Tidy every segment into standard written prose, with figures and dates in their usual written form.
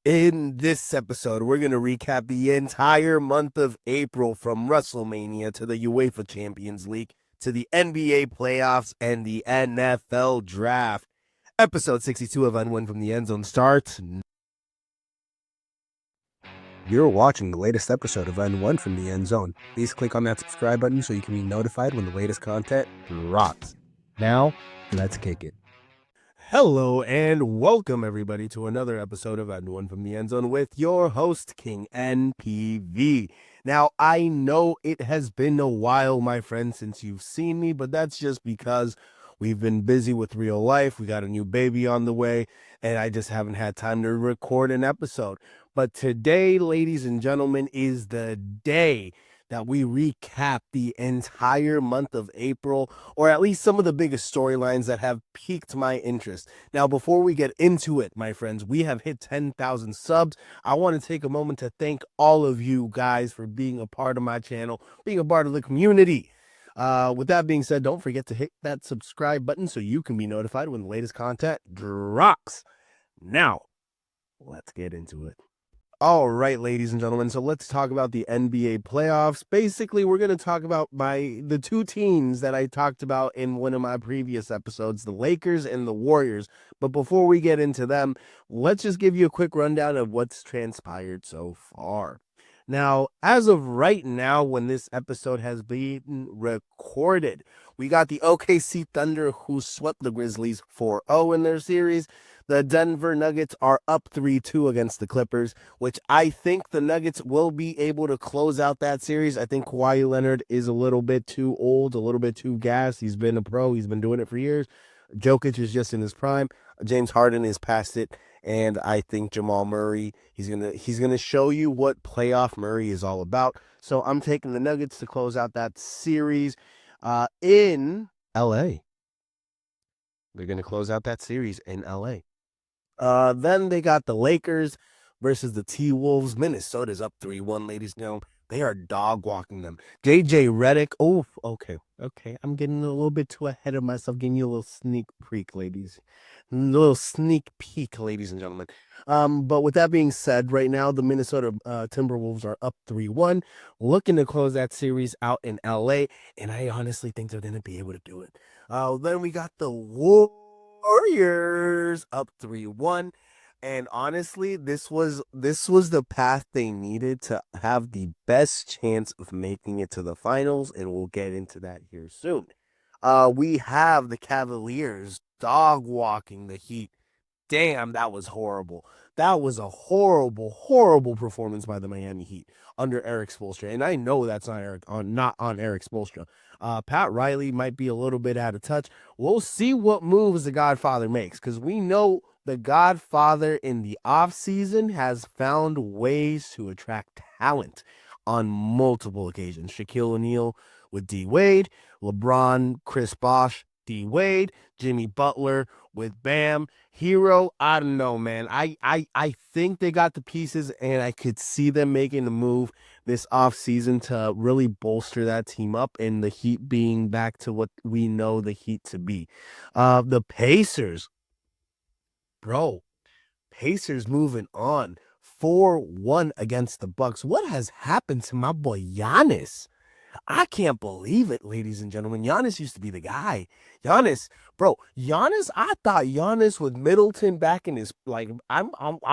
In this episode, we're going to recap the entire month of April from WrestleMania to the UEFA Champions League to the NBA playoffs and the NFL draft. Episode 62 of Unwin from the End Zone starts. You're watching the latest episode of Unwin from the End Zone. Please click on that subscribe button so you can be notified when the latest content drops. Now, let's kick it. Hello and welcome everybody to another episode of One from the End Zone with your host King NPV. Now I know it has been a while, my friend, since you've seen me, but that's just because we've been busy with real life. We got a new baby on the way, and I just haven't had time to record an episode. But today, ladies and gentlemen, is the day that we recap the entire month of April, or at least some of the biggest storylines that have piqued my interest. Now, before we get into it, my friends, we have hit 10,000 subs. I want to take a moment to thank all of you guys for being a part of my channel, being a part of the community. With that being said, don't forget to hit that subscribe button so you can be notified when the latest content drops. Now, let's get into it. All right, ladies and gentlemen, so let's talk about the NBA playoffs. Basically, we're going to talk about the two teams that I talked about in one of my previous episodes, the Lakers and the Warriors. But before we get into them, let's just give you a quick rundown of what's transpired so far. Now, as of right now, when this episode has been recorded, we got the OKC Thunder, who swept the Grizzlies 4-0 in their series. The Denver Nuggets are up 3-2 against the Clippers, which I think the Nuggets will be able to close out that series. I think Kawhi Leonard is a little bit too old, a little bit too gassed. He's been a pro. He's been doing it for years. Jokic is just in his prime. James Harden is past it. And I think Jamal Murray, he's gonna show you what playoff Murray is all about. So I'm taking the Nuggets to close out that series in LA. They're gonna close out that series in LA. Then they got the Lakers versus the T-Wolves. Minnesota's up 3-1, ladies and gentlemen. They are dog walking them. JJ Redick. Oh, okay. I'm getting a little bit too ahead of myself, giving you a little sneak peek, ladies. A little sneak peek, ladies and gentlemen. But with that being said, right now the Minnesota Timberwolves are up 3-1, looking to close that series out in LA, and I honestly think they're gonna be able to do it. Then we got the Warriors up 3-1. And honestly, this was the path they needed to have the best chance of making it to the finals, and we'll get into that here soon. We have the Cavaliers dog walking the Heat. Damn, that was horrible. That was a horrible, horrible performance by the Miami Heat under Eric Spoelstra. And I know that's not on Eric Spoelstra. Pat Riley might be a little bit out of touch. We'll see what moves the Godfather makes, because we know the Godfather in the offseason has found ways to attract talent on multiple occasions. Shaquille O'Neal with D. Wade, LeBron, Chris Bosh, D. Wade, Jimmy Butler with Bam, Hero. I don't know, man. I think they got the pieces, and I could see them making the move this offseason to really bolster that team up, and the Heat being back to what we know the Heat to be. The Pacers. Bro, Pacers moving on 4-1 against the Bucks. What has happened to my boy Giannis? I can't believe it, ladies and gentlemen. Giannis used to be the guy. Giannis, I thought Giannis with Middleton back in his, I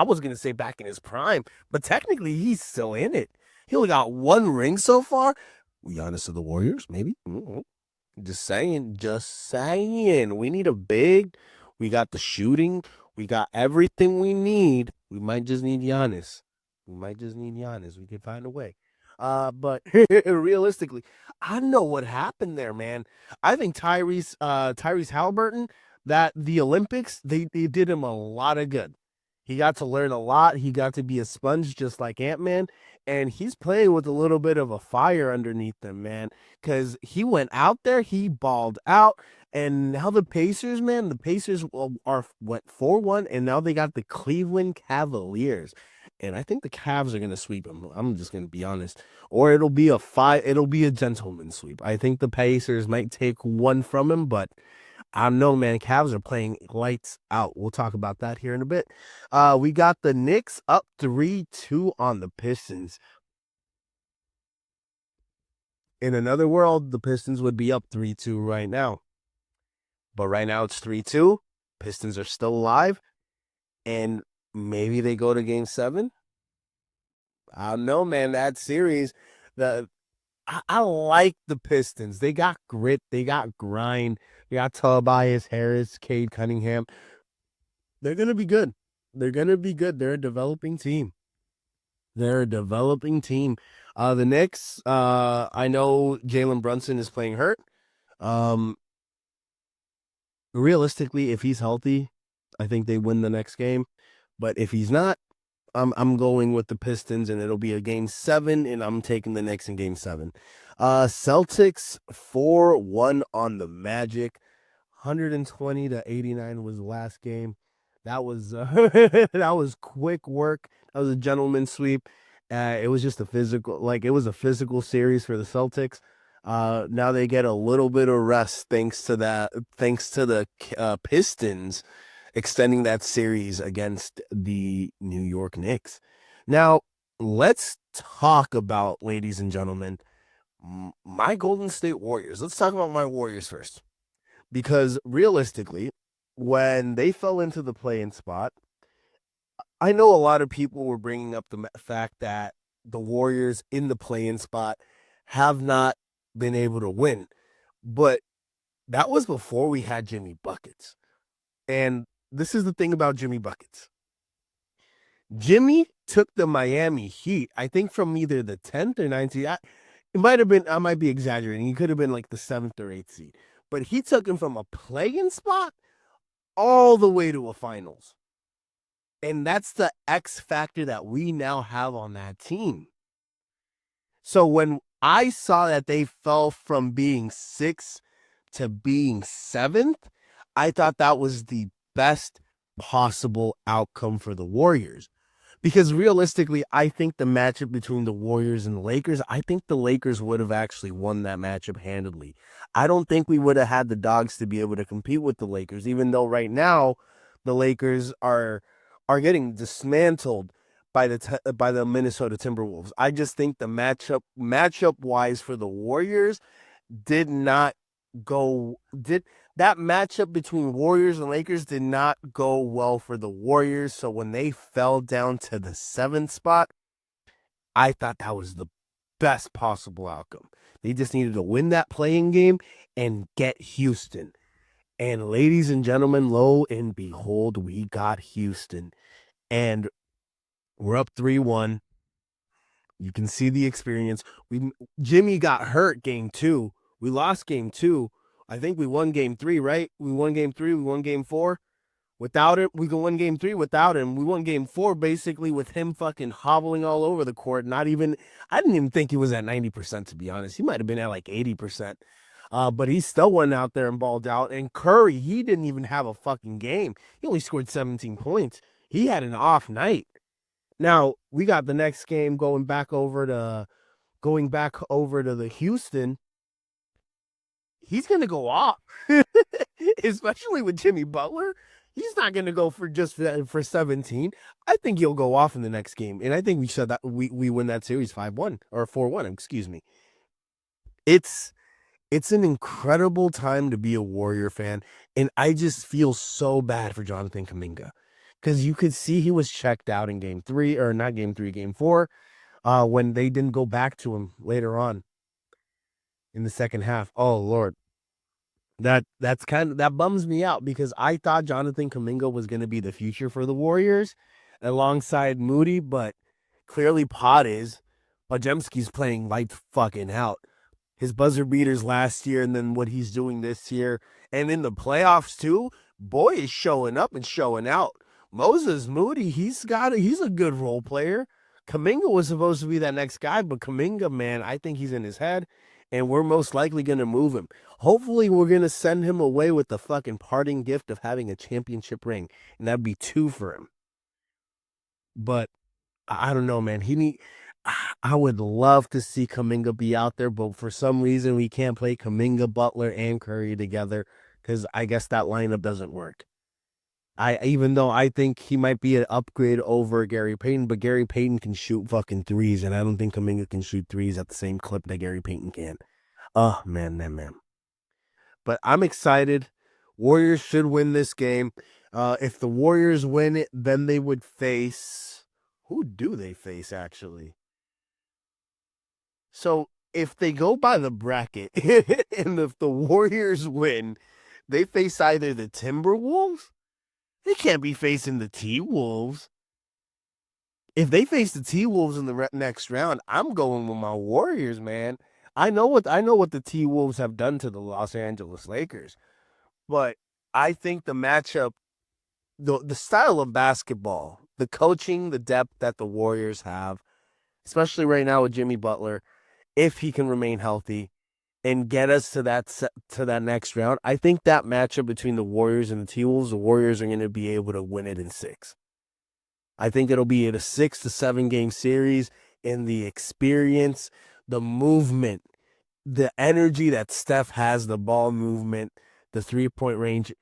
was gonna say back in his prime, but technically he's still in it. He only got one ring so far. Giannis of the Warriors, maybe. Just saying. We need a big. We got the shooting. We got everything we need. We might just need Giannis. We could find a way. But realistically, I don't know what happened there, man. I think Tyrese Halliburton, that the Olympics, they did him a lot of good. He got to learn a lot. He got to be a sponge just like Ant-Man. And he's playing with a little bit of a fire underneath him, man. Because he went out there, he balled out. And now the Pacers, man, went 4-1, and now they got the Cleveland Cavaliers. And I think the Cavs are going to sweep them. I'm just going to be honest. Or it'll be a gentleman's sweep. I think the Pacers might take one from him, but I don't know, man. Cavs are playing lights out. We'll talk about that here in a bit. We got the Knicks up 3-2 on the Pistons. In another world, the Pistons would be up 3-2 right now. But right now it's 3-2. Pistons are still alive. And maybe they go to game 7. I don't know, man. That series, I like the Pistons. They got grit. They got grind. They got Tobias Harris, Cade Cunningham. They're going to be good. They're going to be good. They're a developing team. The Knicks, I know Jalen Brunson is playing hurt. Realistically, if he's healthy, I think they win the next game. But if he's not, I'm going with the Pistons, and it'll be a game 7, and I'm taking the Knicks in game 7. Celtics 4-1 on the Magic. 120-89 was the last game. That was that was quick work. That was a gentleman's sweep. It was just a physical series for the Celtics. Now they get a little bit of rest thanks to the Pistons extending that series against the New York Knicks. Now, let's talk about, ladies and gentlemen, my Golden State Warriors. Let's talk about my Warriors first. Because realistically, when they fell into the play-in spot, I know a lot of people were bringing up the fact that the Warriors in the play-in spot have not been able to win. But that was before we had Jimmy Buckets. And this is the thing about Jimmy Buckets. Jimmy took the Miami Heat, I think, from either the 10th or 9th seed. It might have been, I might be exaggerating. He could have been like the 7th or 8th seed. But he took him from a play-in spot all the way to a finals. And that's the X factor that we now have on that team. So when I saw that they fell from being 6th to being 7th, I thought that was the best possible outcome for the Warriors. Because realistically, I think the matchup between the Warriors and the Lakers, I think the Lakers would have actually won that matchup handily. I don't think we would have had the dogs to be able to compete with the Lakers, even though right now the Lakers are getting dismantled by the Minnesota Timberwolves. I just think the matchup wise for the Warriors did not go that matchup between Warriors and Lakers did not go well for the Warriors. So when they fell down to the 7th spot, I thought that was the best possible outcome. They just needed to win that playing game and get Houston. And ladies and gentlemen, lo and behold, we got Houston. And we're up 3-1. You can see the experience. Jimmy got hurt game 2. We lost game 2. I think we won game 3, right? We won game 3. We won game 4. Without it, we won game 3 without him. We won game 4 basically with him fucking hobbling all over the court. I didn't even think he was at 90%, to be honest. He might have been at like 80%. But he still went out there and balled out. And Curry, he didn't even have a fucking game. He only scored 17 points. He had an off night. Now, we got the next game going back over to the Houston. He's going to go off, especially with Jimmy Butler. He's not going to go for 17. I think he'll go off in the next game. And I think we win that series 5-1 or 4-1, excuse me. It's an incredible time to be a Warrior fan. And I just feel so bad for Jonathan Kuminga. Because you could see he was checked out in game 4, when they didn't go back to him later on in the second half. Oh, Lord. That bums me out because I thought Jonathan Kuminga was going to be the future for the Warriors alongside Moody, but clearly Podziemski's playing light fucking out. His buzzer beaters last year and then what he's doing this year. And in the playoffs too, boy is showing up and showing out. Moses Moody, he's a good role player. Kuminga was supposed to be that next guy, but Kuminga, man, I think he's in his head, and we're most likely going to move him. Hopefully, we're going to send him away with the fucking parting gift of having a championship ring, and that'd be 2 for him. But I don't know, man. I would love to see Kuminga be out there, but for some reason, we can't play Kuminga, Butler, and Curry together. because I guess that lineup doesn't work. Even though I think he might be an upgrade over Gary Payton, but Gary Payton can shoot fucking threes, and I don't think Kaminga can shoot threes at the same clip that Gary Payton can. Oh, man. But I'm excited. Warriors should win this game. If the Warriors win it, then they would face... Who do they face, actually? So, if they go by the bracket, and if the Warriors win, they face either the Timberwolves. They can't be facing the T-Wolves. If they face the T-Wolves in the next round, I'm going with my Warriors, man. I know what the T-Wolves have done to the Los Angeles Lakers, but I think the matchup, the style of basketball, the coaching, the depth that the Warriors have, especially right now with Jimmy Butler, if he can remain healthy and get us to that next round, I think that matchup between the Warriors and the T-Wolves, the Warriors are going to be able to win it in 6. I think it'll be a 6 to 7 game series, in the experience, the movement, the energy that Steph has, the ball movement, the 3-point range.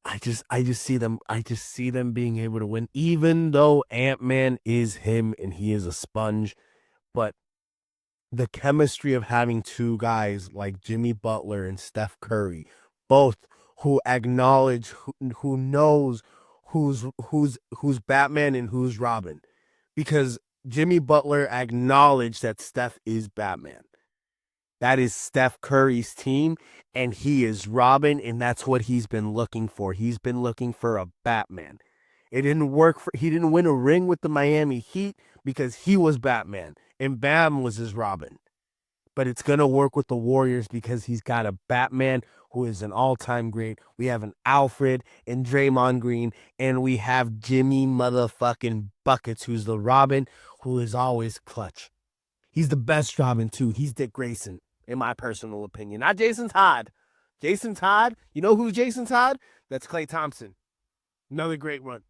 I just see them being able to win, even though Ant-Man is him and he is a sponge. But the chemistry of having two guys like Jimmy Butler and Steph Curry, both who acknowledge, who knows who's Batman and who's Robin, because Jimmy Butler acknowledged that Steph is Batman. That is Steph Curry's team, and he is Robin, and that's what he's been looking for. He's been looking for a Batman. It didn't work he didn't win a ring with the Miami Heat because he was Batman, and Bam was his Robin. But it's going to work with the Warriors because he's got a Batman who is an all-time great. We have an Alfred and Draymond Green, and we have Jimmy motherfucking Buckets, who's the Robin, who is always clutch. He's the best Robin, too. He's Dick Grayson, in my personal opinion. Not Jason Todd. Jason Todd, you know who's Jason Todd? That's Klay Thompson. Another great run.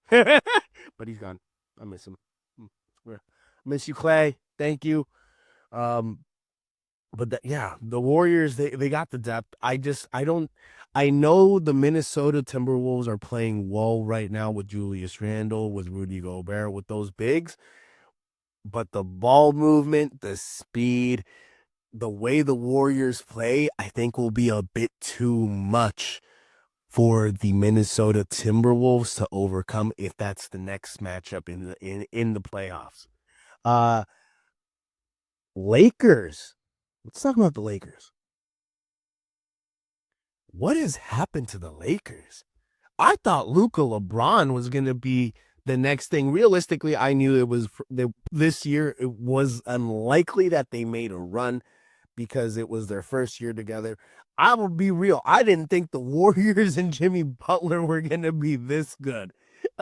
But he's gone. I miss him. I miss you, Klay. Thank you. But the Warriors, they got the depth. I know the Minnesota Timberwolves are playing well right now with Julius Randle, with Rudy Gobert, with those bigs. But the ball movement, the speed, the way the Warriors play, I think will be a bit too much for the Minnesota Timberwolves to overcome if that's the next matchup in the playoffs. Lakers. Let's talk about the Lakers. What has happened to the Lakers? I thought Luka LeBron was going to be the next thing. Realistically, I knew it was this year. It was unlikely that they made a run because it was their first year together. I will be real. I didn't think the Warriors and Jimmy Butler were going to be this good.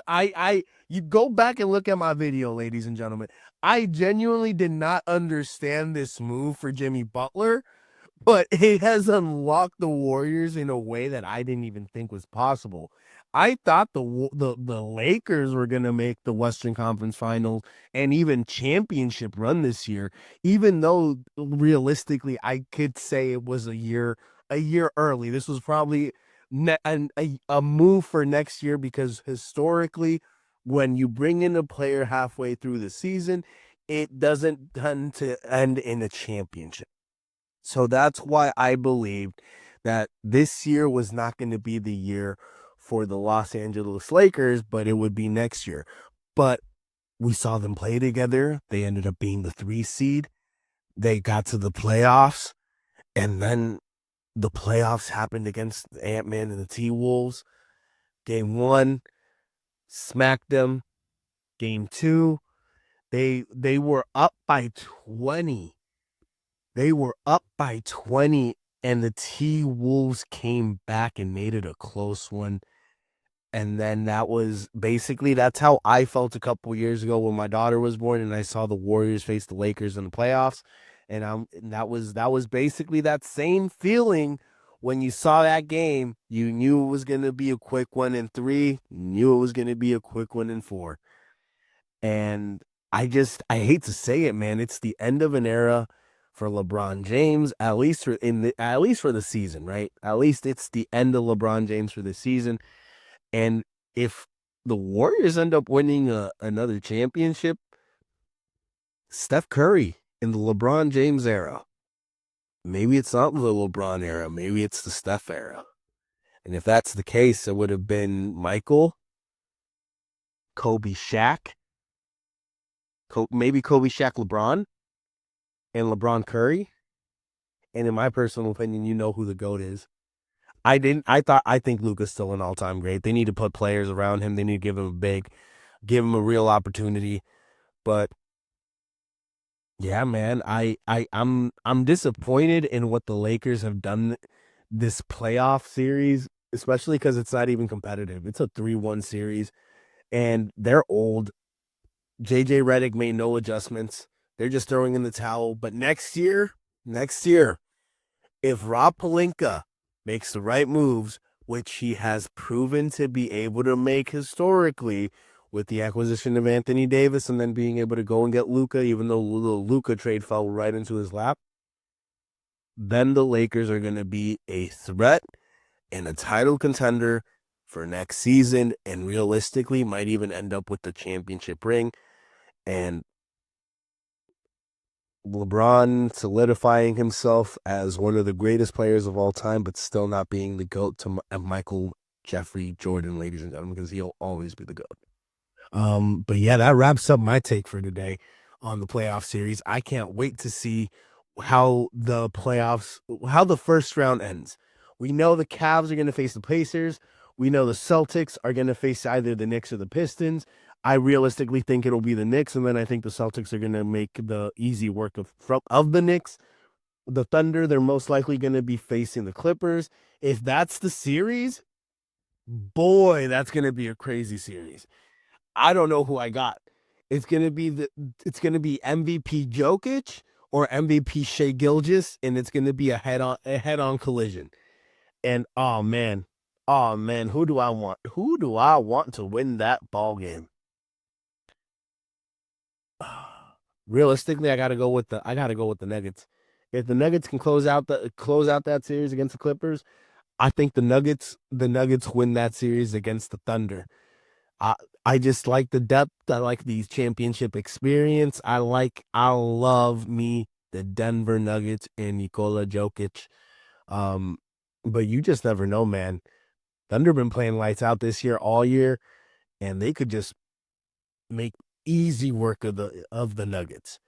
You go back and look at my video, ladies and gentlemen. I genuinely did not understand this move for Jimmy Butler, but it has unlocked the Warriors in a way that I didn't even think was possible. I thought the Lakers were going to make the Western Conference Finals and even championship run this year, even though realistically I could say it was a year early. This was probably a move for next year because historically, when you bring in a player halfway through the season, it doesn't tend to end in a championship. So that's why I believed that this year was not going to be the year for the Los Angeles Lakers, but it would be next year. But we saw them play together. They ended up being the 3 seed. They got to the playoffs, and then the playoffs happened against Ant-Man and the T-Wolves. Game 1, smacked them. Game 2, they were up by 20. They were up by 20, and the T-Wolves came back and made it a close one. And then that's how I felt a couple years ago when my daughter was born and I saw the Warriors face the Lakers in the playoffs. And that was basically that same feeling when you saw that game. You knew it was going to be a quick one in 3. You knew it was going to be a quick one in 4. And I hate to say it, man. It's the end of an era for LeBron James, at least for the season, right? At least it's the end of LeBron James for the season. And if the Warriors end up winning another championship, Steph Curry in the LeBron James era. Maybe it's not the LeBron era. Maybe it's the Steph era. And if that's the case, it would have been Michael, Kobe, Shaq, maybe Kobe, Shaq, LeBron, and LeBron Curry. And in my personal opinion, you know who the GOAT is. I think Luka's still an all-time great. They need to put players around him. They need to give him a real opportunity. But yeah, man, I'm disappointed in what the Lakers have done this playoff series, especially because it's not even competitive. It's a 3-1 series, and they're old. JJ Redick made no adjustments. They're just throwing in the towel. But next year, if Rob Pelinka makes the right moves, which he has proven to be able to make historically with the acquisition of Anthony Davis and then being able to go and get Luka, even though the Luka trade fell right into his lap, then the Lakers are going to be a threat and a title contender for next season, and realistically might even end up with the championship ring. And LeBron solidifying himself as one of the greatest players of all time, but still not being the GOAT to Michael Jeffrey Jordan, ladies and gentlemen, because he'll always be the GOAT. But yeah, that wraps up my take for today on the playoff series. I can't wait to see how the first round ends. We know the Cavs are going to face the Pacers. We know the Celtics are going to face either the Knicks or the Pistons. I realistically think it'll be the Knicks, and then I think the Celtics are going to make the easy work of the Knicks. The Thunder, they're most likely going to be facing the Clippers. If that's the series, boy, that's going to be a crazy series. I don't know who I got. It's gonna be MVP Jokic or MVP Shai Gilgeous, and it's gonna be a head-on collision. And oh man, who do I want? Who do I want to win that ball game? Realistically, I gotta go with the Nuggets. If the Nuggets can close out that series against the Clippers, I think the Nuggets win that series against the Thunder. I just like the depth. I like the championship experience. I love me the Denver Nuggets and Nikola Jokic. But you just never know, man. Thunder been playing lights out this year all year, and they could just make easy work of the Nuggets.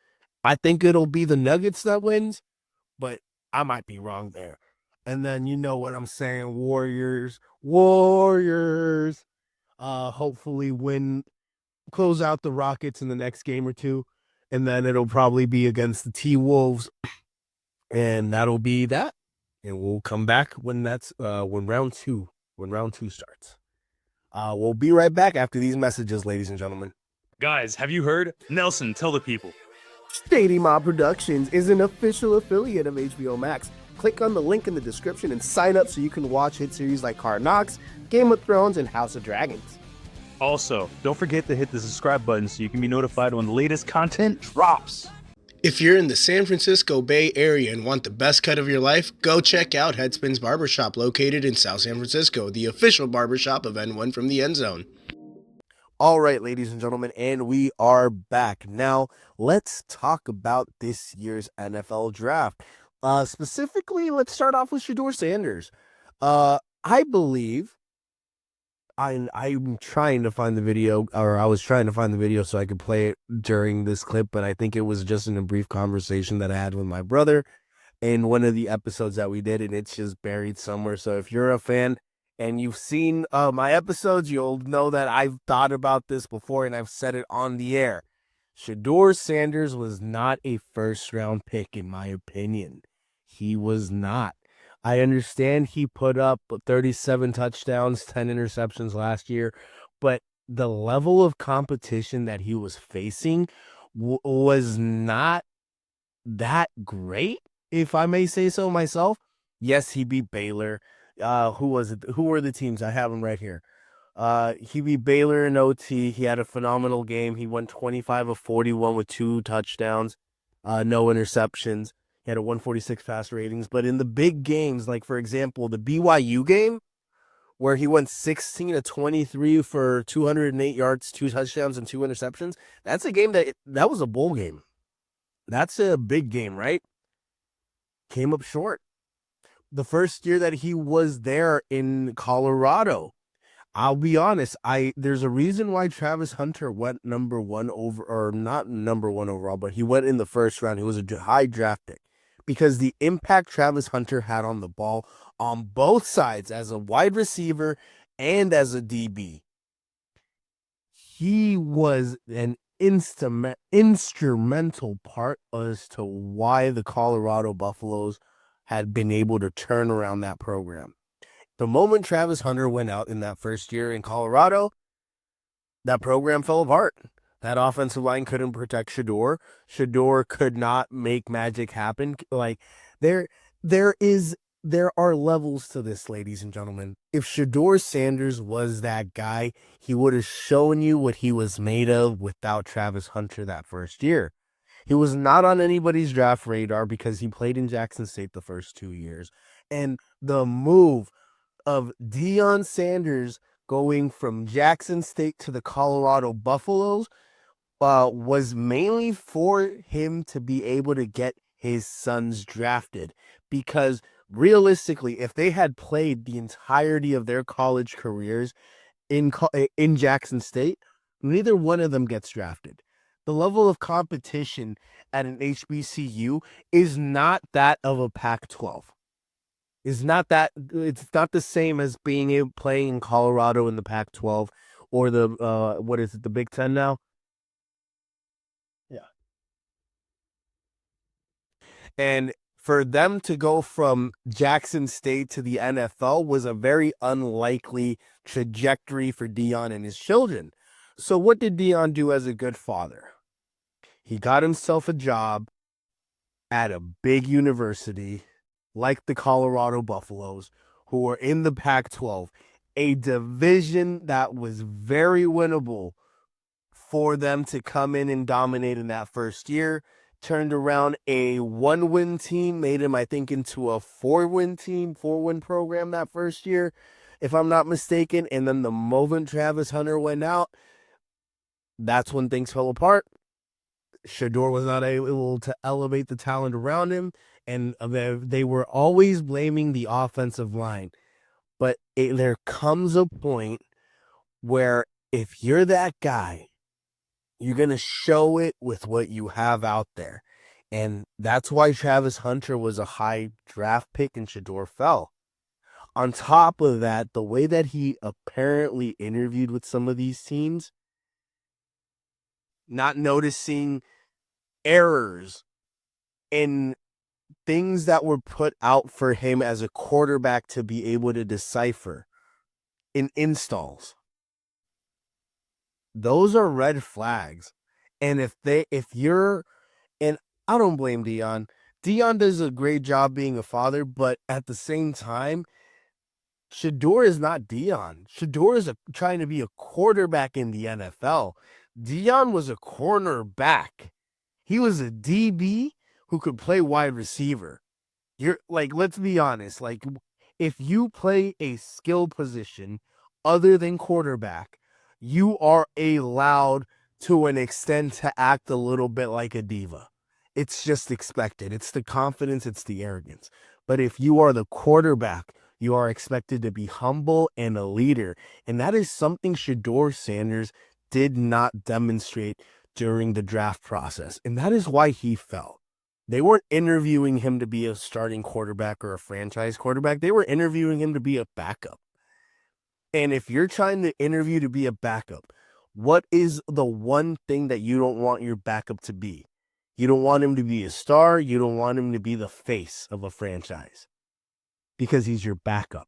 I think it'll be the Nuggets that wins, but I might be wrong there. And then you know what I'm saying, Warriors. Hopefully close out the Rockets in the next game or two, and then it'll probably be against the T-Wolves, and that'll be that. And we'll come back when round two starts. We'll be right back after these messages, ladies and gentlemen. Guys, have you heard? Nelson, tell the people. Shady Mob Productions is an official affiliate of HBO Max. Click on the link in the description and sign up so you can watch hit series like Hard Knocks, Game of Thrones, and House of Dragons. Also, don't forget to hit the subscribe button so you can be notified when the latest content drops. If you're in the San Francisco Bay Area and want the best cut of your life, go check out Headspins Barbershop, located in South San Francisco, the official barbershop of N1 from the End Zone. All right, ladies and gentlemen, and we are back. Now, let's talk about this year's NFL draft. Specifically, let's start off with Shedeur Sanders. I believe I'm trying to find the video, or I was trying to find the video so I could play it during this clip, but I think it was just in a brief conversation that I had with my brother in one of the episodes that we did, and it's just buried somewhere. So if you're a fan and you've seen my episodes, you'll know that I've thought about this before and I've said it on the air. Shedeur Sanders was not a first-round pick, in my opinion. He was not. I understand he put up 37 touchdowns, 10 interceptions last year, but the level of competition that he was facing was not that great, if I may say so myself. Yes, he beat Baylor. Who was it? Who were the teams? I have them right here. He beat Baylor in OT. He had a phenomenal game. He went 25 of 41 with 2 touchdowns, no interceptions. He had a 146 pass ratings. But in the big games, like for example, the BYU game, where he went 16 to 23 for 208 yards, 2 touchdowns, and 2 interceptions, that's a game that was a bowl game. That's a big game, right? Came up short. The first year that he was there in Colorado, I'll be honest, there's a reason why Travis Hunter went number 1 over, or not number 1 overall, but he went in the first round. He was a high draft pick because the impact Travis Hunter had on the ball on both sides as a wide receiver and as a DB. He was an instrumental part as to why the Colorado Buffaloes had been able to turn around that program. The moment Travis Hunter went out in that first year in Colorado, that program fell apart. That offensive line couldn't protect Shedeur. Shedeur could not make magic happen. Like there are levels to this, ladies and gentlemen. If Shedeur Sanders was that guy, he would have shown you what he was made of without Travis Hunter that first year. He was not on anybody's draft radar because he played in Jackson State the first 2 years. And the move of Deion Sanders going from Jackson State to the Colorado Buffaloes was mainly for him to be able to get his sons drafted. Because realistically, if they had played the entirety of their college careers in Jackson State, neither one of them gets drafted. The level of competition at an HBCU is not that of a Pac-12. It's not the same as playing in Colorado in the Pac-12 or the what is it, the Big Ten now? Yeah. And for them to go from Jackson State to the NFL was a very unlikely trajectory for Deion and his children. So what did Deion do as a good father? He got himself a job at a big university like the Colorado Buffaloes, who were in the Pac-12, a division that was very winnable for them to come in and dominate in that first year. Turned around a 1-win team, made him, I think, into a 4-win program that first year, if I'm not mistaken. And then the moment Travis Hunter went out, that's when things fell apart. Shedeur was not able to elevate the talent around him, and they were always blaming the offensive line. But there comes a point where if you're that guy, you're going to show it with what you have out there. And that's why Travis Hunter was a high draft pick and Shedeur fell. On top of that, the way that he apparently interviewed with some of these teams, not noticing errors in things that were put out for him as a quarterback to be able to decipher in installs. Those are red flags. And and I don't blame Deion. Deion does a great job being a father, but at the same time, Shedeur is not Deion. Shedeur is trying to be a quarterback in the NFL. Deion was a cornerback. He was a DB who could play wide receiver. You're like, let's be honest. Like, if you play a skill position other than quarterback, you are allowed to an extent to act a little bit like a diva. It's just expected. It's the confidence, it's the arrogance. But if you are the quarterback, you are expected to be humble and a leader. And that is something Shedeur Sanders did not demonstrate during the draft process. And that is why he fell. They weren't interviewing him to be a starting quarterback or a franchise quarterback. They were interviewing him to be a backup. And if you're trying to interview to be a backup, what is the one thing that you don't want your backup to be? You don't want him to be a star. You don't want him to be the face of a franchise because he's your backup.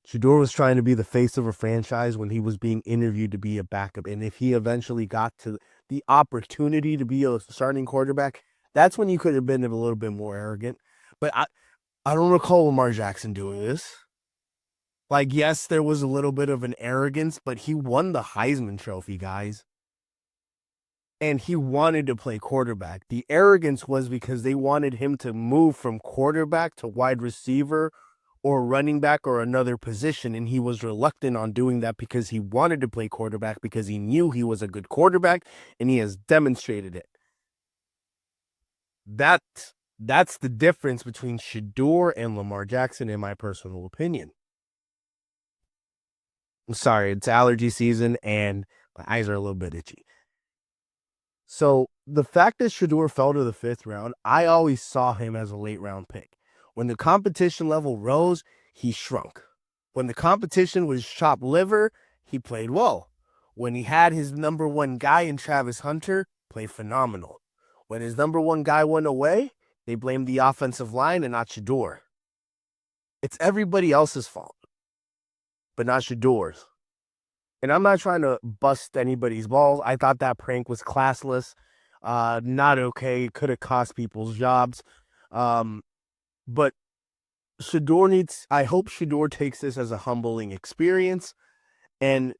Shedeur was trying to be the face of a franchise when he was being interviewed to be a backup. And if he eventually got to the opportunity to be a starting quarterback, that's when you could have been a little bit more arrogant. But I don't recall Lamar Jackson doing this. Like, yes, there was a little bit of an arrogance, but he won the Heisman Trophy, guys. and he wanted to play quarterback. The arrogance was because they wanted him to move from quarterback to wide receiver or running back or another position, and he was reluctant on doing that because he wanted to play quarterback because he knew he was a good quarterback, and he has demonstrated it. That's the difference between Shedeur and Lamar Jackson, in my personal opinion. I'm sorry, it's allergy season, and my eyes are a little bit itchy. So the fact that Shedeur fell to the 5th round, I always saw him as a late round pick. When the competition level rose, he shrunk. When the competition was chopped liver, he played well. When he had his number one guy in Travis Hunter, played phenomenal. When his number one guy went away, they blamed the offensive line and not Shedeur. It's everybody else's fault, but not Shedeur's. And I'm not trying to bust anybody's balls. I thought that prank was classless, not okay. Could have cost people's jobs. But Shedeur I hope Shedeur takes this as a humbling experience and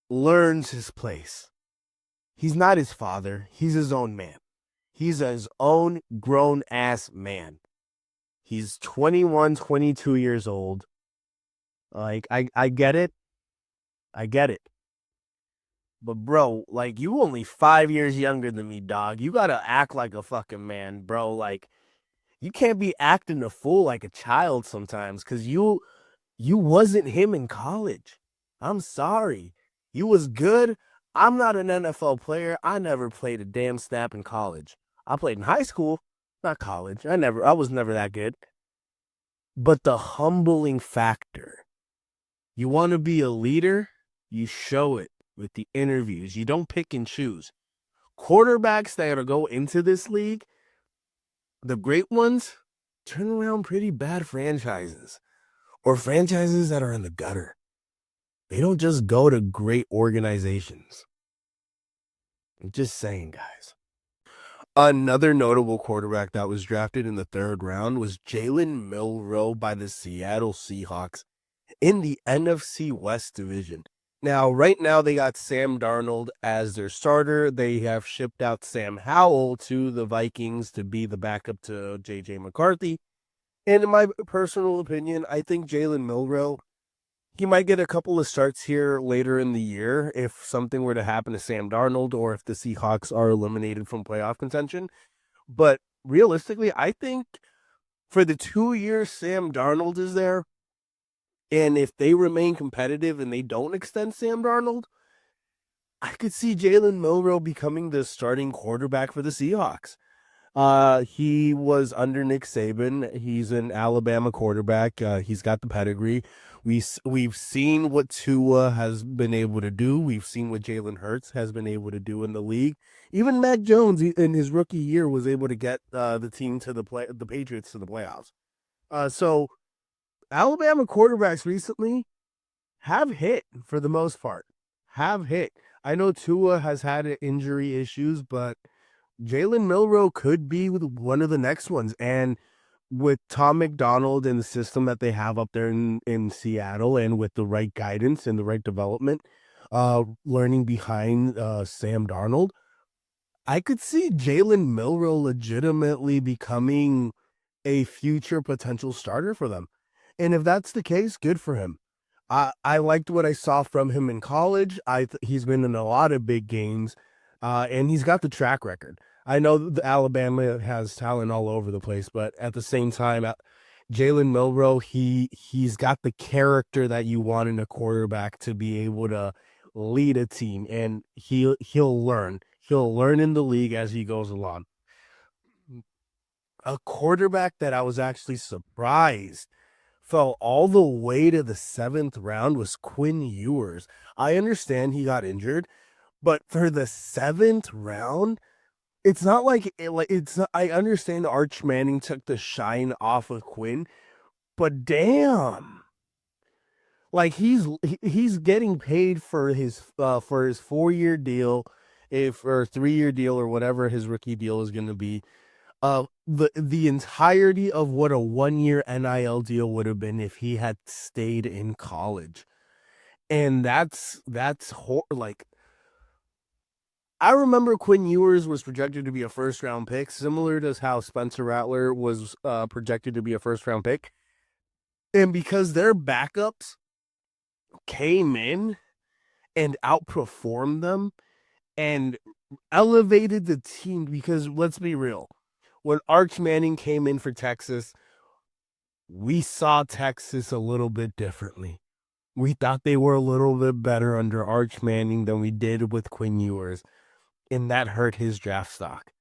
learns his place. He's not his father. He's his own man. He's his own grown-ass man. He's 21, 22 years old. Like, I get it. I get it. But, bro, like, you only 5 years younger than me, dog. You gotta act like a fucking man, bro. Like, you can't be acting a fool like a child sometimes, because you wasn't him in college. I'm sorry. You was good. I'm not an NFL player. I never played a damn snap in college. I played in high school, not college. I was never that good. But the humbling factor, you want to be a leader, you show it with the interviews. You don't pick and choose. Quarterbacks that go into this league, the great ones, turn around pretty bad franchises or franchises that are in the gutter. They don't just go to great organizations. I'm just saying, guys. Another notable quarterback that was drafted in the 3rd round was Jalen Milroe by the Seattle Seahawks in the NFC West division. Now, right now, they got Sam Darnold as their starter. They have shipped out Sam Howell to the Vikings to be the backup to J.J. McCarthy. And in my personal opinion, I think Jalen Milroe, he might get a couple of starts here later in the year if something were to happen to Sam Darnold or if the Seahawks are eliminated from playoff contention. But realistically, I think for the 2 years Sam Darnold is there, and if they remain competitive and they don't extend Sam Darnold, I could see Jalen Milroe becoming the starting quarterback for the Seahawks. He was under Nick Saban. He's an Alabama quarterback. He's got the pedigree. We've seen what Tua has been able to do. We've seen what Jalen Hurts has been able to do in the league. Even Mac Jones in his rookie year was able to get the team to the Patriots to the playoffs. So Alabama quarterbacks recently have hit for the most part. Have hit. I know Tua has had injury issues, but Jalen Milroe could be one of the next ones. And with Tom McDonald and the system that they have up there in Seattle, and with the right guidance and the right development, learning behind Sam Darnold, I could see Jalen Milroe legitimately becoming a future potential starter for them. And if that's the case, good for him. I liked what I saw from him in college. He's been in a lot of big games, and he's got the track record. I know the Alabama has talent all over the place, but at the same time, Jalen Milroe, he's got the character that you want in a quarterback to be able to lead a team, and he'll learn. He'll learn in the league as he goes along. A quarterback that I was actually surprised fell all the way to the 7th round was Quinn Ewers. I understand he got injured, but for the 7th round, it's not like it's. I understand Arch Manning took the shine off of Quinn, but damn, like he's getting paid for his 4-year deal, or 3-year deal, or whatever his rookie deal is going to be. The entirety of what a 1-year NIL deal would have been if he had stayed in college. And that's like, I remember Quinn Ewers was projected to be a first-round pick, similar to how Spencer Rattler was projected to be a first-round pick. And because their backups came in and outperformed them and elevated the team, because let's be real, when Arch Manning came in for Texas, we saw Texas a little bit differently. We thought they were a little bit better under Arch Manning than we did with Quinn Ewers, and that hurt his draft stock.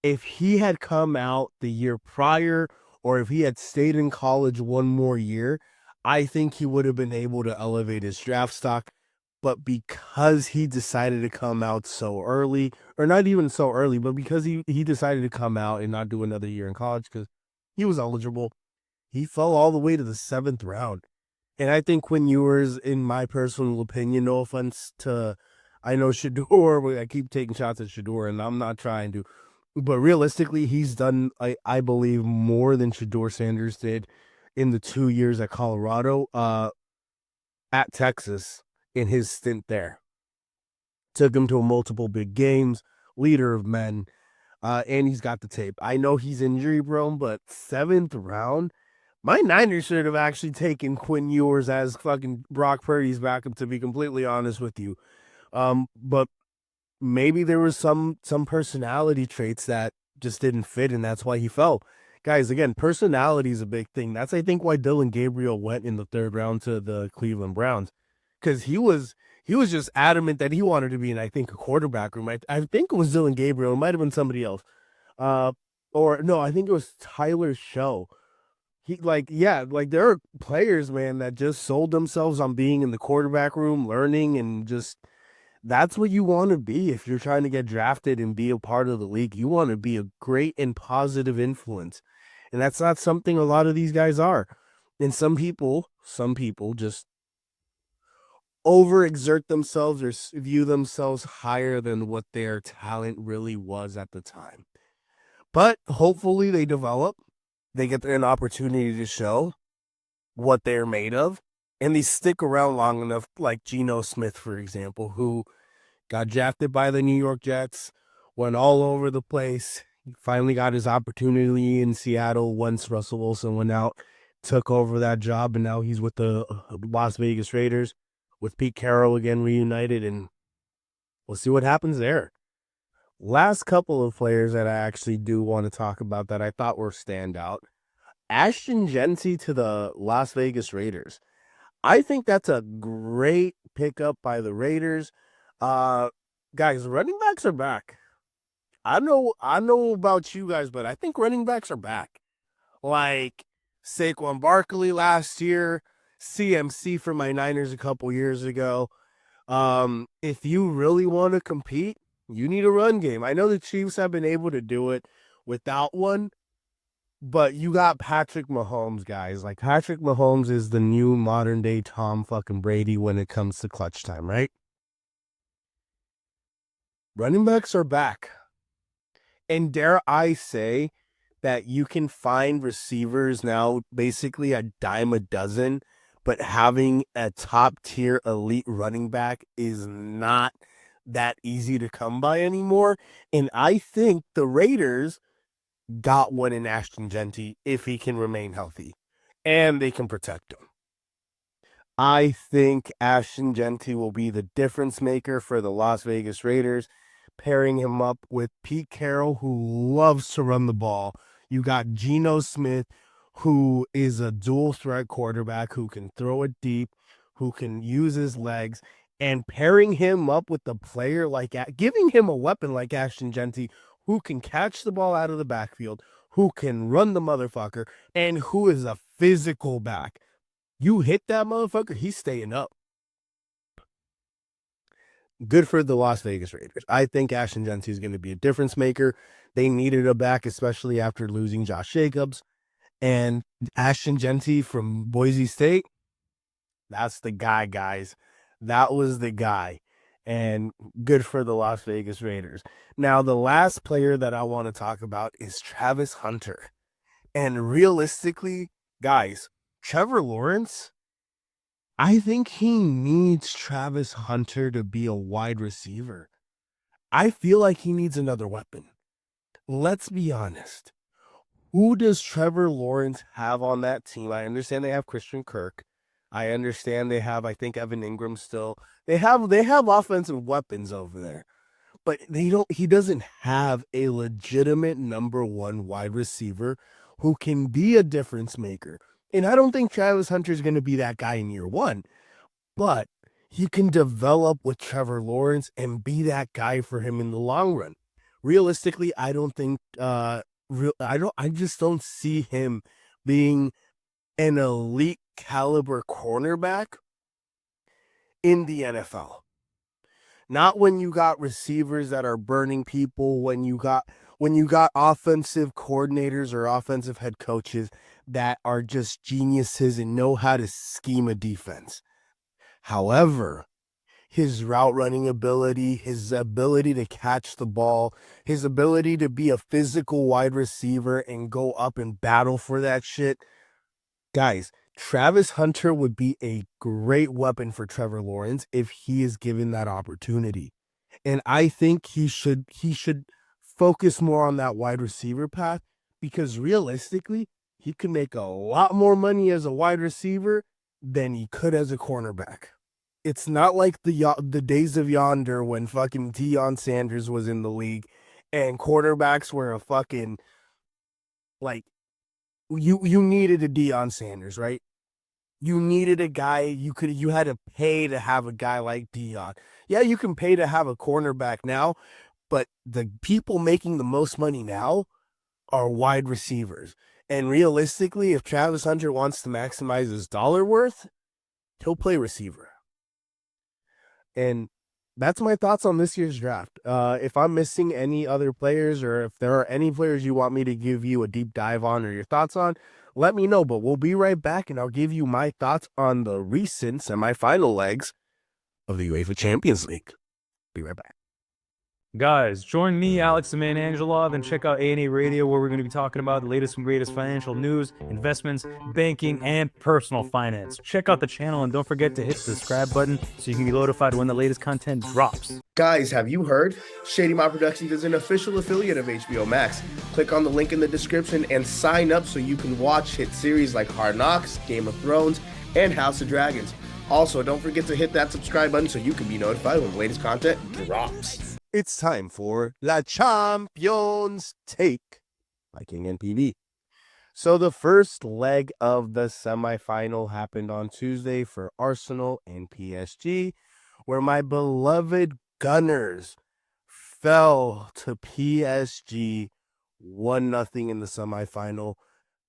If he had come out the year prior, or if he had stayed in college one more year, I think he would have been able to elevate his draft stock. But because he decided to come out so early, or not even so early, but because he decided to come out and not do another year in college because he was eligible, he fell all the way to the 7th round. And I think Quinn Ewers, in my personal opinion, no offense to, I know Shedeur, I keep taking shots at Shedeur, and I'm not trying to, but realistically, he's done, I believe, more than Shedeur Sanders did in the 2 years at Colorado, at Texas, in his stint there. Took him to multiple big games, leader of men, and he's got the tape. I know he's injury prone, but 7th round, my Niners should have actually taken Quinn Ewers as fucking Brock Purdy's backup, to be completely honest with you. But maybe there was some personality traits that just didn't fit, and that's why he fell. Guys, again, personality is a big thing. That's, I think, why Dylan Gabriel went in the 3rd round to the Cleveland Browns, because he was just adamant that he wanted to be in, I think, a quarterback room. I think it was Dylan Gabriel. It might have been somebody else. Or no, I think it was Tyler Show. There are players, man, that just sold themselves on being in the quarterback room, learning, and just that's what you want to be if you're trying to get drafted and be a part of the league. You want to be a great and positive influence. And that's not something a lot of these guys are. And some people just overexert themselves or view themselves higher than what their talent really was at the time. But hopefully they develop, they get an opportunity to show what they're made of, and they stick around long enough, like Geno Smith, for example, who got drafted by the New York Jets, went all over the place. He finally got his opportunity in Seattle once Russell Wilson went out, took over that job, and now he's with the Las Vegas Raiders with Pete Carroll again reunited, and we'll see what happens there. Last couple of players that I actually do want to talk about that I thought were standout. Ashton Genty to the Las Vegas Raiders. I think that's a great pickup by the Raiders. Guys, running backs are back. I know about you guys, but I think running backs are back. Like Saquon Barkley last year, CMC for my Niners a couple years ago. If you really want to compete, you need a run game. I know the Chiefs have been able to do it without one, but you got Patrick Mahomes, guys. Like, Patrick Mahomes is the new modern day Tom fucking Brady when it comes to clutch time, right? Running backs are back. And dare I say that you can find receivers now basically a dime a dozen, but having a top tier elite running back is not that easy to come by anymore. And I think the Raiders got one in Ashton Genty if he can remain healthy and they can protect him. I think Ashton Genty will be the difference maker for the Las Vegas Raiders, pairing him up with Pete Carroll, who loves to run the ball. You got Geno Smith, who is a dual threat quarterback who can throw it deep, who can use his legs, and pairing him up with a player like, giving him a weapon like Ashton Genty, who can catch the ball out of the backfield, who can run the motherfucker, and who is a physical back. You hit that motherfucker, he's staying up. Good for the Las Vegas Raiders. I think Ashton Genty is going to be a difference maker. They needed a back, especially after losing Josh Jacobs. And Ashton Genty from Boise State, that's the guy, guys. That was the guy. And good for the Las Vegas Raiders. Now, the last player that I want to talk about is Travis Hunter. And realistically, guys, Trevor Lawrence, I think he needs Travis Hunter to be a wide receiver. I feel like he needs another weapon. Let's be honest. Who does Trevor Lawrence have on that team? I understand they have Christian Kirk. I understand they have, I think, Evan Ingram still. They have offensive weapons over there. But he doesn't have a legitimate number one wide receiver who can be a difference maker. And I don't think Travis Hunter is going to be that guy in year one, but he can develop with Trevor Lawrence and be that guy for him in the long run. Realistically, I don't think I just don't see him being an elite caliber cornerback in the NFL. Not when you got receivers that are burning people, when you got offensive coordinators or offensive head coaches that are just geniuses and know how to scheme a defense. However, his route running ability, his ability to catch the ball, his ability to be a physical wide receiver and go up and battle for that shit. Guys, Travis Hunter would be a great weapon for Trevor Lawrence if he is given that opportunity. And I think he should focus more on that wide receiver path, because realistically, he could make a lot more money as a wide receiver than he could as a cornerback. It's not like the days of yonder when fucking Deion Sanders was in the league and quarterbacks were a fucking, like, you needed a Deion Sanders, right? You needed a guy you had to pay to have a guy like Deion. Yeah, you can pay to have a cornerback now, but the people making the most money now are wide receivers. And realistically, if Travis Hunter wants to maximize his dollar worth, he'll play receiver. And that's my thoughts on this year's draft. If I'm missing any other players, or if there are any players you want me to give you a deep dive on or your thoughts on, let me know. But we'll be right back, and I'll give you my thoughts on the recent semifinal legs of the UEFA Champions League. Be right back. Guys, join me, Alex the Man Angelov, and check out A&A Radio, where we're going to be talking about the latest and greatest financial news, investments, banking, and personal finance. Check out the channel, and don't forget to hit the subscribe button so you can be notified when the latest content drops. Guys, have you heard? Shady Mob Productions is an official affiliate of HBO Max. Click on the link in the description and sign up so you can watch hit series like Hard Knocks, Game of Thrones, and House of Dragons. Also, don't forget to hit that subscribe button so you can be notified when the latest content drops. It's time for La Champions Take by King NPV. So the first leg of the semifinal happened on Tuesday for Arsenal and PSG, where my beloved Gunners fell to PSG 1-0 in the semifinal,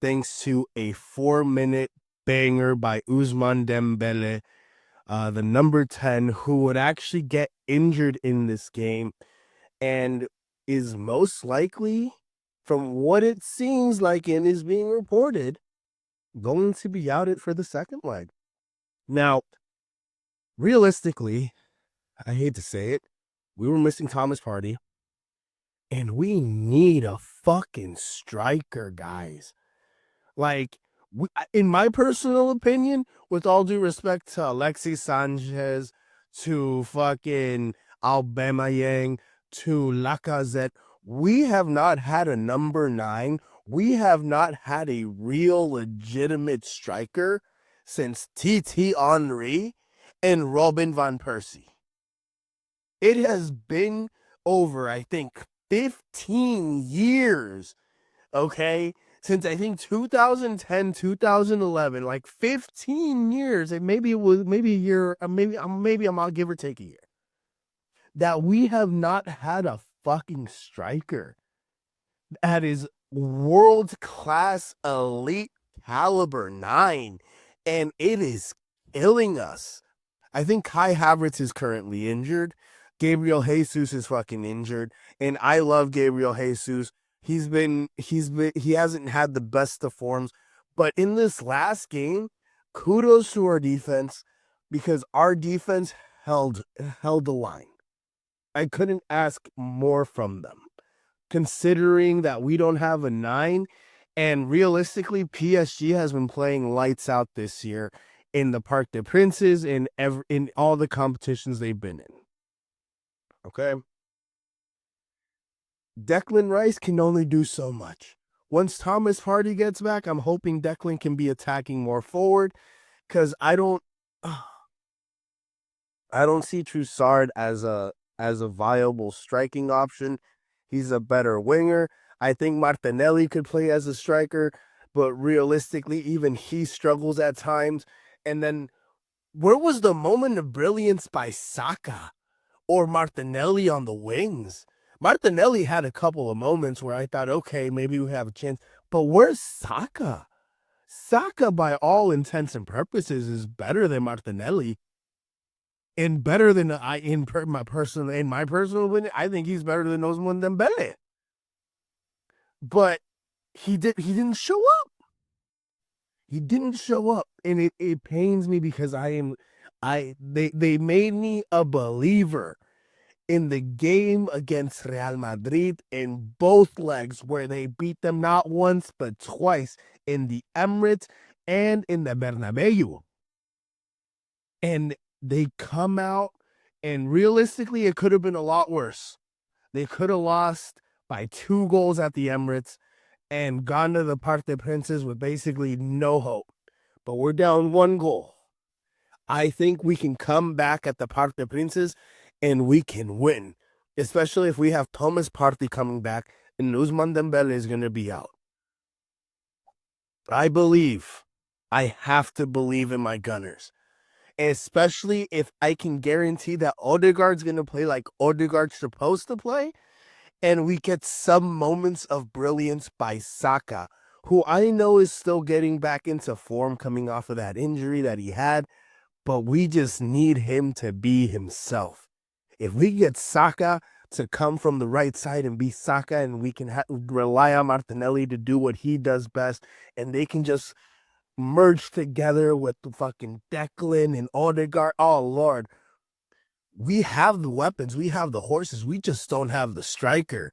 thanks to a 4-minute banger by Ousmane Dembele, the number 10, who would actually get injured in this game and is most likely, from what it seems like and is being reported, going to be outed for the second leg. Now, realistically, I hate to say it, we were missing Thomas Partey, and we need a fucking striker, guys. Like, in my personal opinion, with all due respect to Alexis Sanchez, to fucking Aubameyang, to Lacazette, we have not had a number 9. We have not had a real legitimate striker since T.T. Henry and Robin van Persie. It has been over, I think, 15 years, okay? Since I think 2010, 2011, like 15 years, and maybe a year, maybe I'll give or take a year, that we have not had a fucking striker that is world-class elite caliber 9, and it is killing us. I think Kai Havertz is currently injured. Gabriel Jesus is fucking injured, and I love Gabriel Jesus. He hasn't had the best of forms, but in this last game, kudos to our defense, because our defense held the line. I couldn't ask more from them, considering that we don't have a 9, and realistically, PSG has been playing lights out this year in the Parc des Princes, in all the competitions they've been in. Okay? Declan Rice can only do so much. Once Thomas Hardy gets back, I'm hoping Declan can be attacking more forward, because I don't see Troussard as a viable striking option. He's a better winger. I think Martinelli could play as a striker, but realistically, even he struggles at times. And then, where was the moment of brilliance by Saka or Martinelli on the wings? Martinelli had a couple of moments where I thought, okay, maybe we have a chance. But where's Saka? Saka, by all intents and purposes, is better than Martinelli. And better than my personal opinion, I think he's better than Ousmane Dembele. But he didn't show up. He didn't show up, and it pains me because they made me a believer in the game against Real Madrid in both legs, where they beat them not once but twice in the Emirates and in the Bernabeu. And they come out, and realistically, it could have been a lot worse. They could have lost by 2 goals at the Emirates and gone to the Parc des Princes with basically no hope. But we're down 1 goal. I think we can come back at the Parc des Princes and we can win, especially if we have Thomas Partey coming back and Ousmane Dembele is going to be out. I believe. I have to believe in my Gunners. Especially if I can guarantee that Odegaard's going to play like Odegaard's supposed to play, and we get some moments of brilliance by Saka, who I know is still getting back into form coming off of that injury that he had, but we just need him to be himself. If we get Saka to come from the right side and be Saka, and we can rely on Martinelli to do what he does best, and they can just merge together with the fucking Declan and Odegaard. Oh, Lord. We have the weapons. We have the horses. We just don't have the striker.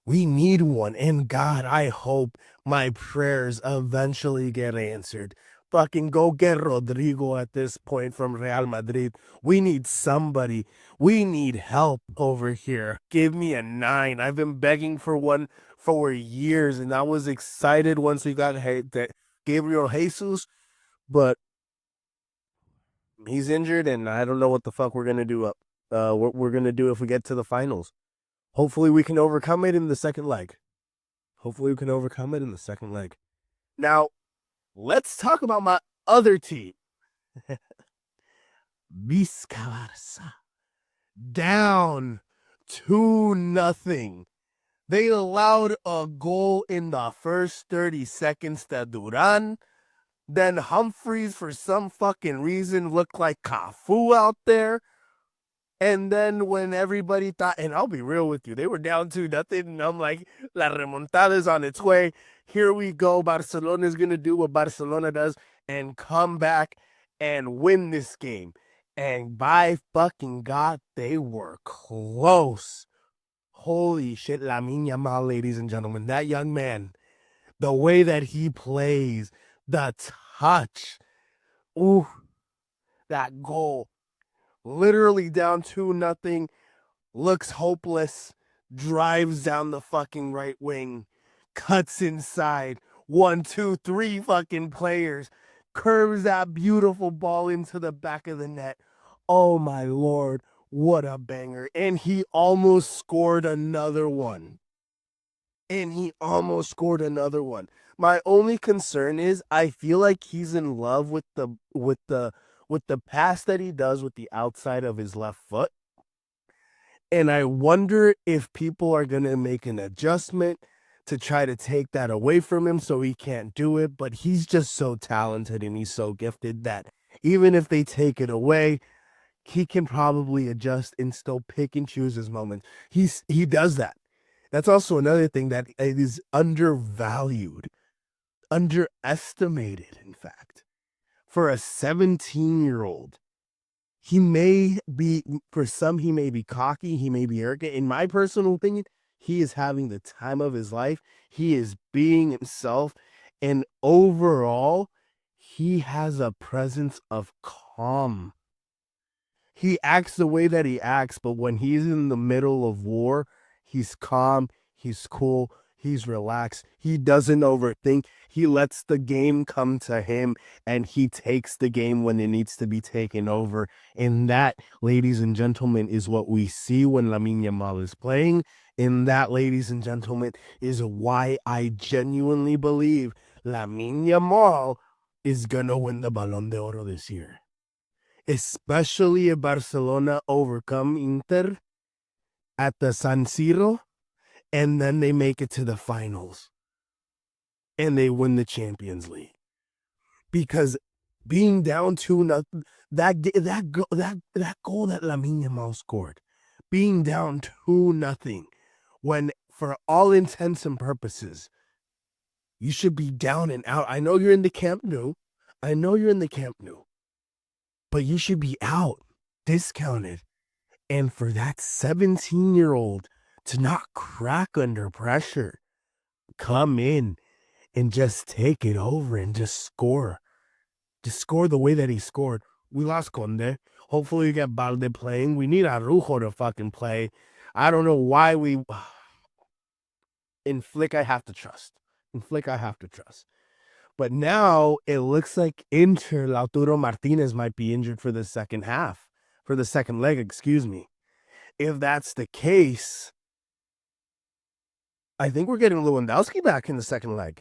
We need one. And God, I hope my prayers eventually get answered. Fucking go get Rodrigo at this point from Real Madrid. We need somebody. We need help over here. Give me a 9. I've been begging for one for years, and I was excited once we got Gabriel Jesus, but he's injured, and I don't know what the fuck we're gonna do we're gonna do if we get to the finals. Hopefully we can overcome it in the second leg. Now, let's talk about my other team. Vizca down 2-0. They allowed a goal in the first 30 seconds to Duran. Then Humphreys, for some fucking reason, looked like Cafu out there. And then when everybody thought, and I'll be real with you, they were down 2-0, and I'm like, La remontada is on its way. Here we go. Barcelona is going to do what Barcelona does and come back and win this game. And by fucking God, they were close. Holy shit, Lamine Yamal, ladies and gentlemen. That young man, the way that he plays, the touch. Ooh, that goal. Literally down 2-0, looks hopeless, drives down the fucking right wing, cuts inside, 1, 2, 3 fucking players, curves that beautiful ball into the back of the net. Oh my Lord, what a banger. And he almost scored another one. My only concern is I feel like he's in love with the pass that he does with the outside of his left foot. And I wonder if people are going to make an adjustment to try to take that away from him so he can't do it. But he's just so talented and he's so gifted that even if they take it away, he can probably adjust and still pick and choose his moments. He does that. That's also another thing that is undervalued, underestimated, in fact. For a 17-year-old, he may be, for some, he may be cocky, he may be arrogant. In my personal opinion, he is having the time of his life. He is being himself. And overall, he has a presence of calm. He acts the way that he acts, but when he's in the middle of war, He's calm. He's cool. He's relaxed. He doesn't overthink. He lets the game come to him, and he takes the game when it needs to be taken over. And that, ladies and gentlemen, is what we see when Lamine Yamal is playing. And that, ladies and gentlemen, is why I genuinely believe Lamine Yamal is going to win the Ballon d'Oro this year. Especially if Barcelona overcome Inter at the San Siro, and then they make it to the finals and they win the Champions League. Because being down 2-0, that goal that Lamine Yamal scored, being down 2-0, when for all intents and purposes, you should be down and out. I know you're in the Camp Nou. But you should be out, discounted. And for that 17-year-old to not crack under pressure, come in and just take it over and just score. Just score the way that he scored. We lost Conde. Hopefully we get Balde playing. We need Arujo to fucking play. I don't know why we... In Flick, I have to trust. But now it looks like Lautaro Martinez might be injured for the second leg, excuse me. If that's the case, I think we're getting Lewandowski back in the second leg.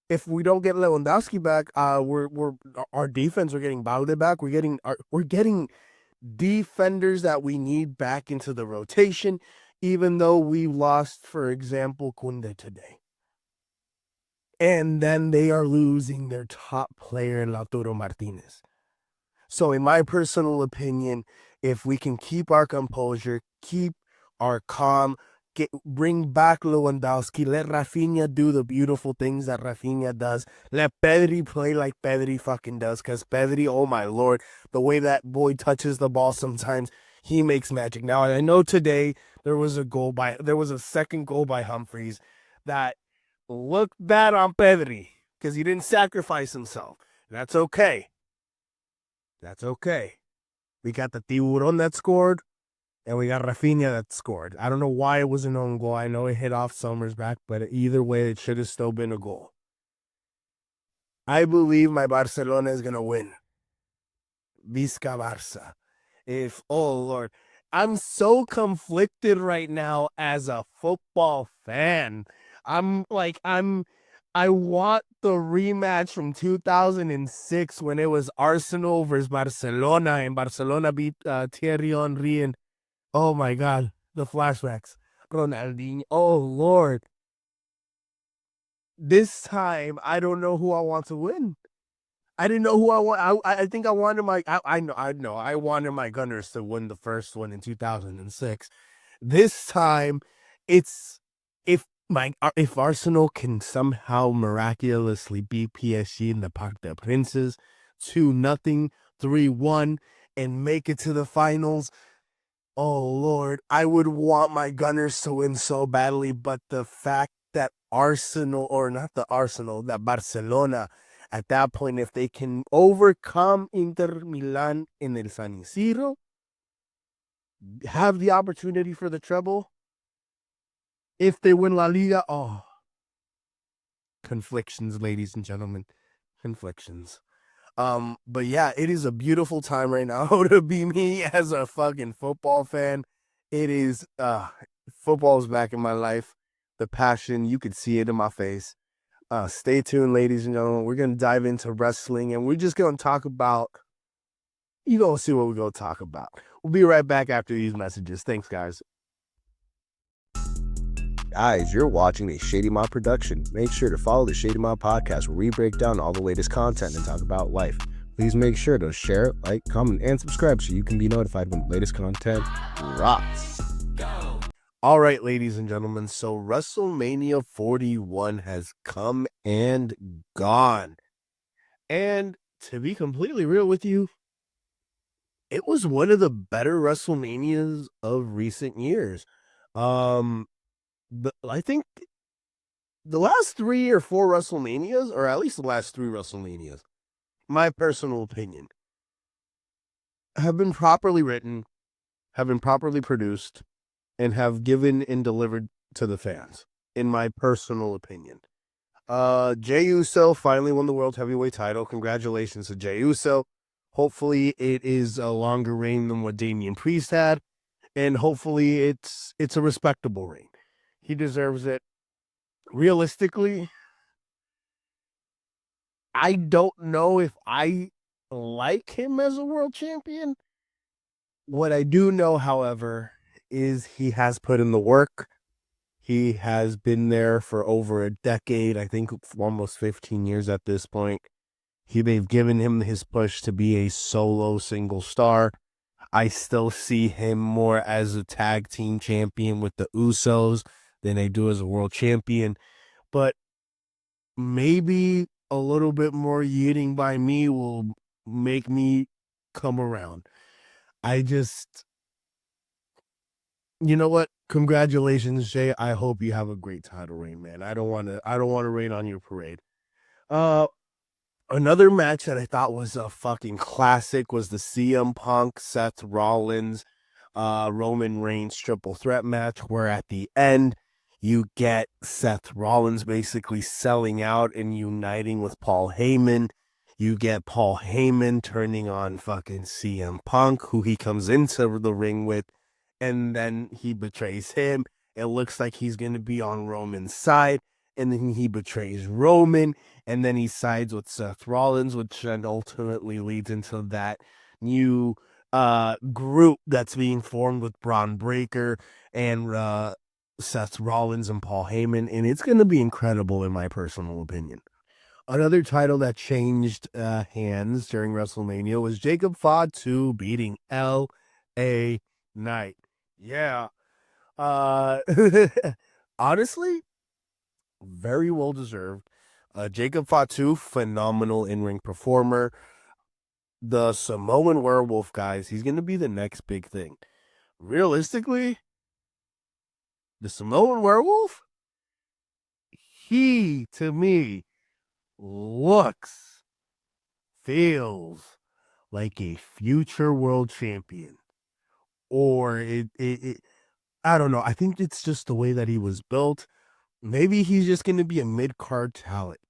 If we don't get Lewandowski back, our defense, we're getting Balde back. We're getting defenders that we need back into the rotation, even though we lost, for example, Kunde today. And then they are losing their top player, Lautaro Martinez. So in my personal opinion, if we can keep our composure, keep our calm, bring back Lewandowski, let Rafinha do the beautiful things that Rafinha does, let Pedri play like Pedri fucking does, because Pedri, oh my lord, the way that boy touches the ball sometimes, he makes magic. Now, I know today there was a second goal by Humphreys that looked bad on Pedri because he didn't sacrifice himself. That's okay. We got the Tiburon that scored, and we got Rafinha that scored. I don't know why it was an own goal. I know it hit off Sommer's back, but either way, it should have still been a goal. I believe my Barcelona is going to win. Visca Barça. Oh Lord, I'm so conflicted right now as a football fan. I want the rematch from 2006 when it was Arsenal versus Barcelona, and Barcelona beat Thierry Henry, and oh my God, the flashbacks. Ronaldinho, oh Lord. This time, I don't know who I want to win. I didn't know who I want. I think I wanted I wanted my Gunners to win the first one in 2006. This time, it's if Arsenal can somehow miraculously beat PSG in the Parc des Princes 2-0, 3-1, and make it to the finals. Oh Lord, I would want my Gunners to win so badly, but the fact that that Barcelona, at that point, if they can overcome Inter Milan in El San Siro, have the opportunity for the treble, if they win La Liga, conflictions, ladies and gentlemen, conflictions. But yeah, it is a beautiful time right now to be me as a fucking football fan. It is, football is back in my life. The passion, you could see it in my face. Stay tuned, ladies and gentlemen. We're going to dive into wrestling, and we're just going to talk about, you're going to see what we're going to talk about. We'll be right back after these messages. Thanks, guys. Guys, you're watching a Shady Mob production. Make sure to follow the Shady Mob podcast where we break down all the latest content and talk about life. Please make sure to share, like, comment, and subscribe so you can be notified when the latest content drops. All right, ladies and gentlemen, so WrestleMania 41 has come and gone. And to be completely real with you, it was one of the better WrestleManias of recent years. I think the last 3 or 4 WrestleManias, or at least the last 3 WrestleManias, my personal opinion, have been properly written, have been properly produced, and have given and delivered to the fans, in my personal opinion. Jey Uso finally won the World Heavyweight title. Congratulations to Jey Uso. Hopefully it is a longer reign than what Damian Priest had, and hopefully it's a respectable reign. He deserves it. Realistically, I don't know if I like him as a world champion. What I do know, however, is he has put in the work. He has been there for over a decade, I think almost 15 years at this point. They've given him his push to be a solo single star. I still see him more as a tag team champion with the Usos than I do as a world champion. But maybe a little bit more yeeting by me will make me come around. You know what? Congratulations, Jay. I hope you have a great title reign, man. I don't want to rain on your parade. Another match that I thought was a fucking classic was the CM Punk, Seth Rollins, Roman Reigns triple threat match, where at the end you get Seth Rollins basically selling out and uniting with Paul Heyman. You get Paul Heyman turning on fucking CM Punk, who he comes into the ring with, and then he betrays him. It looks like he's going to be on Roman's side, and then he betrays Roman, and then he sides with Seth Rollins, which then ultimately leads into that new group that's being formed with Braun Breaker and Seth Rollins and Paul Heyman, and it's going to be incredible in my personal opinion. Another title that changed hands during WrestleMania was Jacob Fatu beating L.A. Knight. Yeah. Honestly, very well deserved. Jacob Fatu, phenomenal in-ring performer. The Samoan Werewolf, guys, he's going to be the next big thing. Realistically, the Samoan Werewolf, he, to me, looks, feels like a future world champion. Or I don't know. I think it's just the way that he was built. Maybe he's just going to be a mid-card talent.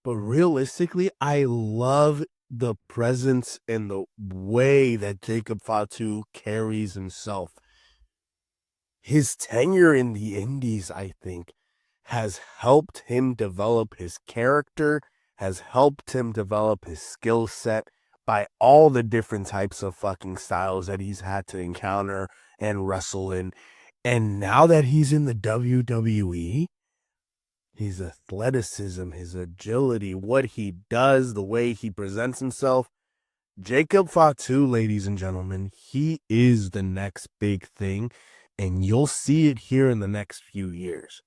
But realistically, I love the presence and the way that Jacob Fatu carries himself. His tenure in the Indies, I think, has helped him develop his character, has helped him develop his skill set by all the different types of fucking styles that he's had to encounter and wrestle in. And now that he's in the WWE, his athleticism, his agility, what he does, the way he presents himself, Jacob Fatu, ladies and gentlemen, he is the next big thing, and you'll see it here in the next few years.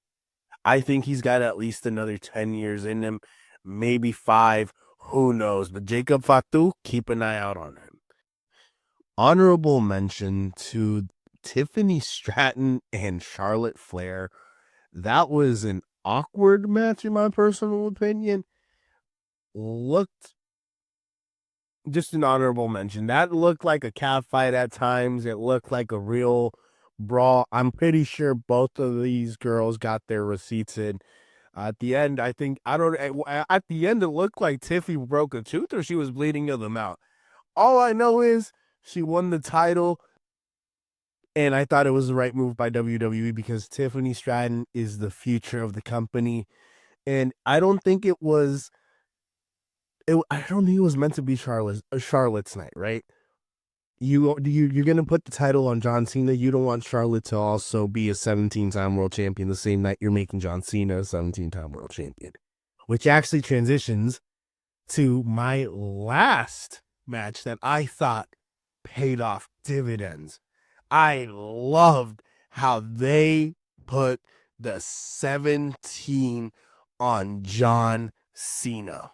I think he's got at least another 10 years in him, maybe 5, who knows, but Jacob Fatu, keep an eye out on him. Honorable mention to Tiffany Stratton and Charlotte Flair. That was an awkward match, in my personal opinion. Just an honorable mention. That looked like a cat fight at times. It looked like a real brawl. I'm pretty sure both of these girls got their receipts in. At the end, at the end, it looked like Tiffy broke a tooth or she was bleeding of the mouth. All I know is she won the title, and I thought it was the right move by WWE because Tiffany Stratton is the future of the company. And I don't think it was meant to be Charlotte's night, right? You're gonna put the title on John Cena. You don't want Charlotte to also be a 17-time world champion the same night you're making John Cena a 17-time world champion. Which actually transitions to my last match that I thought paid off dividends. I loved how they put the 17 on John Cena.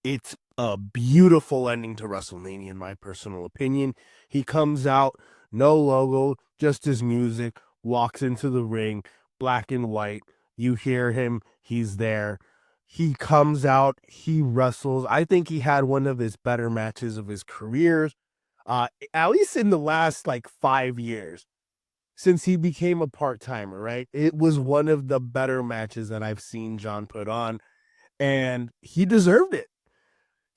It's a beautiful ending to WrestleMania, in my personal opinion. He comes out, no logo, just his music, walks into the ring, black and white. You hear him, he's there. He comes out, he wrestles. I think he had one of his better matches of his career, at least in the last 5 years. since he became a part-timer, right? It was one of the better matches that I've seen John put on, and he deserved it.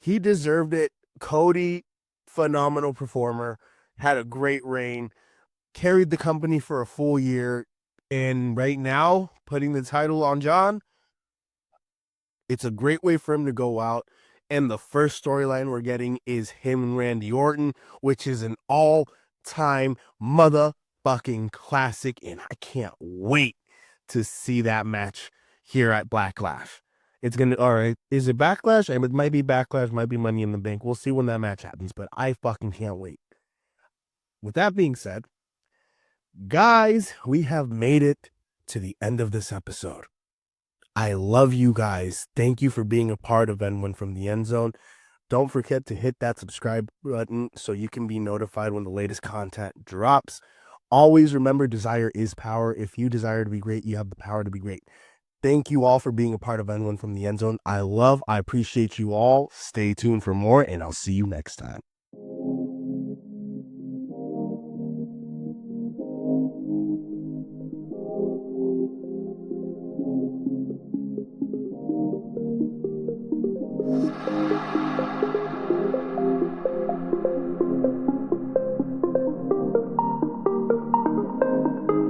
He deserved it. Cody, phenomenal performer, had a great reign, carried the company for a full year, and right now, putting the title on John, it's a great way for him to go out. And the first storyline we're getting is him and Randy Orton, which is an all-time motherfucking classic, and I can't wait to see that match here at Backlash. It's gonna, all right, is it Backlash? It might be Backlash, might be Money in the Bank. We'll see when that match happens, but I fucking can't wait. With that being said, guys, we have made it to the end of this episode. I love you guys. Thank you for being a part of N1 from the End Zone. Don't forget to hit that subscribe button so you can be notified when the latest content drops. Always remember, desire is power. If you desire to be great, you have the power to be great. Thank you all for being a part of N1 from the End Zone. I appreciate you all. Stay tuned for more, and I'll see you next time.